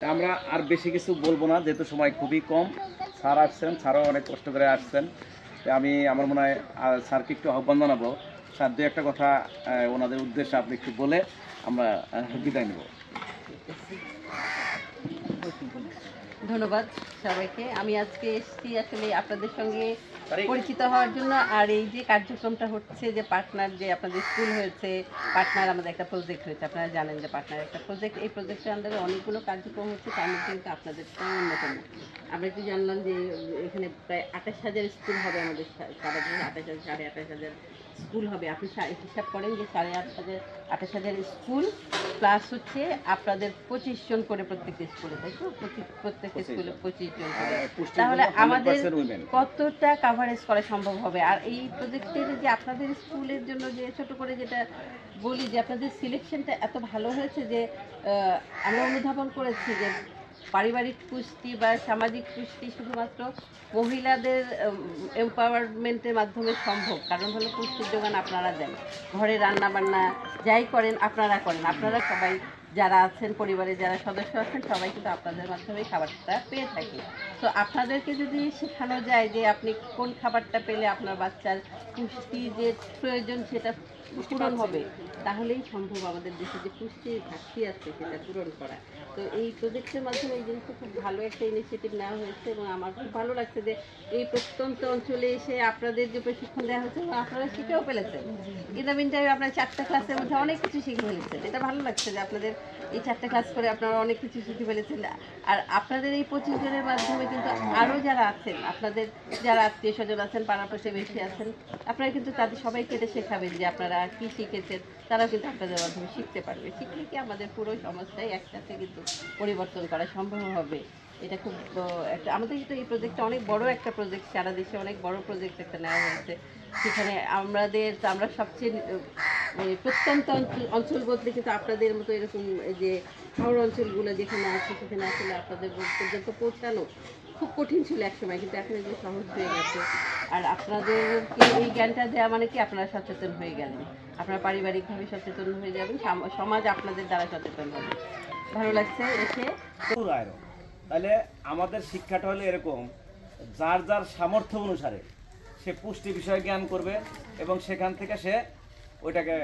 আমরা আর বেশি কিছু বলবো না, যেহেতু সময় খুবই কম। স্যার আসছেন, স্যারও অনেক কষ্ট করে আসছেন। আমি আমার মনে হয় স্যারকে একটু আহ্বান জানাবো। স্যার দু একটা কথা ওনাদের উদ্দেশ্যে আপনি একটু বলে আমরা বিদায় নেব। ধন্যবাদ সবাইকে। আমি আজকে এসেছি আসলে আপনাদের সঙ্গে পরিচিত হওয়ার জন্য। আর এই যে কার্যক্রমটা হচ্ছে, যে পার্টনার, যে আপনাদের স্কুল হয়েছে, পার্টনার আমাদের একটা প্রজেক্ট হয়েছে, আপনারা জানেন যে পার্টনার একটা প্রজেক্ট, এই প্রজেক্টের আন্ডারে অনেকগুলো কার্যক্রম হচ্ছে, তার মধ্যে কিন্তু আপনাদেরটাও অন্যতম। আমরা একটু জানলাম যে এখানে প্রায় ২৮,০০০ স্কুল হবে আমাদের সারা দেশে, ২৮,০০০ ২৮,৫০০ স্কুল হবে। আপনি হিসাব করেন যে ২৮,০০০ স্কুল প্লাস হচ্ছে আপনাদের ২৫ জন করে প্রত্যেকটা স্কুলে, তাই তো? প্রত্যেকটা স্কুলে ২৫ জন করে। তাহলে আমাদের কতটা কাভারেজ করা সম্ভব হবে? আর এই প্রজেক্টের যে আপনাদের স্কুলের জন্য যে ছোট করে যেটা বলি, যে আপনাদের সিলেকশনটা এত ভালো হয়েছে যে আমরা অনুধাবন করেছি যে পারিবারিক পুষ্টি বা সামাজিক পুষ্টি শুধুমাত্র মহিলাদের এম্পাওয়ারমেন্টের মাধ্যমে সম্ভব। কারণ হলো পুষ্টির যোগান আপনারা দেন, ঘরে রান্না বান্না যাই করেন আপনারা করেন, আপনারা সবাই যারা আছেন, পরিবারে যারা সদস্য আছেন, সবাই কিন্তু আপনাদের মাধ্যমে খাবারটা পেয়ে থাকি। তো আপনাদেরকে যদি শেখানো যায় যে আপনি কোন খাবারটা পেলে আপনার বাচ্চার পুষ্টি যে প্রয়োজন সেটা পূরণ হবে, তাহলেই সম্ভব আমাদের দেশে যে পুষ্টির ঘাটতি আছে সেটা পূরণ করা। তো এই প্রজেক্টের মাধ্যমে এই জিনিসটা খুব ভালো একটা ইনিশিয়েটিভ নেওয়া হয়েছে, এবং আমার খুব ভালো লাগছে যে এই প্রত্যন্ত অঞ্চলে এসে আপনাদের যে প্রশিক্ষণ দেওয়া হচ্ছে আপনারা শিখেও ফেলেছেন। ইন দ্য মিন টাইম আপনার 4টা ক্লাসের মধ্যে অনেক কিছু শিখে ফেলেছেন। এটা ভালো লাগছে যে আপনাদের এই 4টা ক্লাস করে আপনারা অনেক কিছু শিখে ফেলেছেন। আর আপনাদের এই 25 জনের মাধ্যমে কিন্তু আরও যারা আছেন, আপনাদের যারা আত্মীয় স্বজন আছেন, পাড়া প্রতিবেশী আছেন, আপনারা কিন্তু তাদের সবাইকে এটা শেখাবেন যে আপনারা কী শিখেছেন, তারাও কিন্তু আপনাদের মাধ্যমে শিখতে পারবে। শিখলে কি আমাদের পুরো সমাজটাই একসাথে কিন্তু পরিবর্তন করা সম্ভব হবে। এটা খুব একটা, আমাদের কিন্তু এই প্রজেক্টটা অনেক বড় একটা প্রজেক্ট, সারা দেশে অনেক বড় প্রজেক্ট একটা নেওয়া হয়েছে। সেখানে আমরা সবচেয়ে প্রত্যন্ত অঞ্চলগুলোতে কিন্তু আপনাদের মতো এরকম যে শহর অঞ্চলগুলো যেখানে আছে, সেখানে আসলে আপনাদের পর্যন্ত পৌঁছানো খুব কঠিন ছিল একসময়, কিন্তু এখন এগুলো সহজ হয়ে গেছে। আর আপনাদেরকে এই জ্ঞানটা দেওয়া মানে কি, আপনারা সচেতন হয়ে গেলেন, আপনারা পারিবারিকভাবে সচেতন হয়ে যাবেন, সমাজ আপনাদের দ্বারা সচেতন হবে। ভালো লাগছে এসে। তাহলে আমাদের শিক্ষাটা হলো এরকম, যার যার সামর্থ্য অনুসারে সে পুষ্টি বিষয়ে জ্ঞান করবে, এবং সেখান থেকে সে ওইটাকে,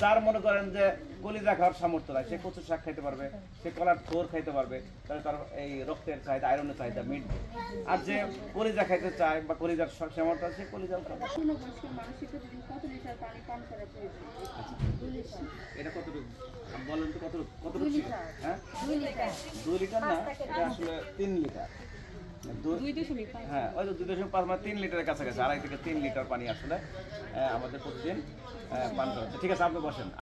যার মনে করেন যে কলিজা খাওয়ার সামর্থ্য নাই, সে কচুর শাক খাইতে পারবে, সে কলার থোর খাইতে পারবে, তাহলে তার এই রক্তের চাহিদা, আয়রনের চাহিদা মিটবে। আর যে কলিজা খাইতে চায় বা কলিজার সামর্থ্য আছে, সে কলিজাও খাবে। এটা কতটুকু বলেন তো, কতটুকু? হ্যাঁ, 2 লিটার না, এটা আসলে 3 লিটার। হ্যাঁ, ওই তো 2.5 মানে 3 লিটারের কাছাকাছি, 2.5 থেকে 3 লিটার পানি আসলে আমাদের প্রতিদিন পান করা হচ্ছে। ঠিক আছে, আপনি বসেন।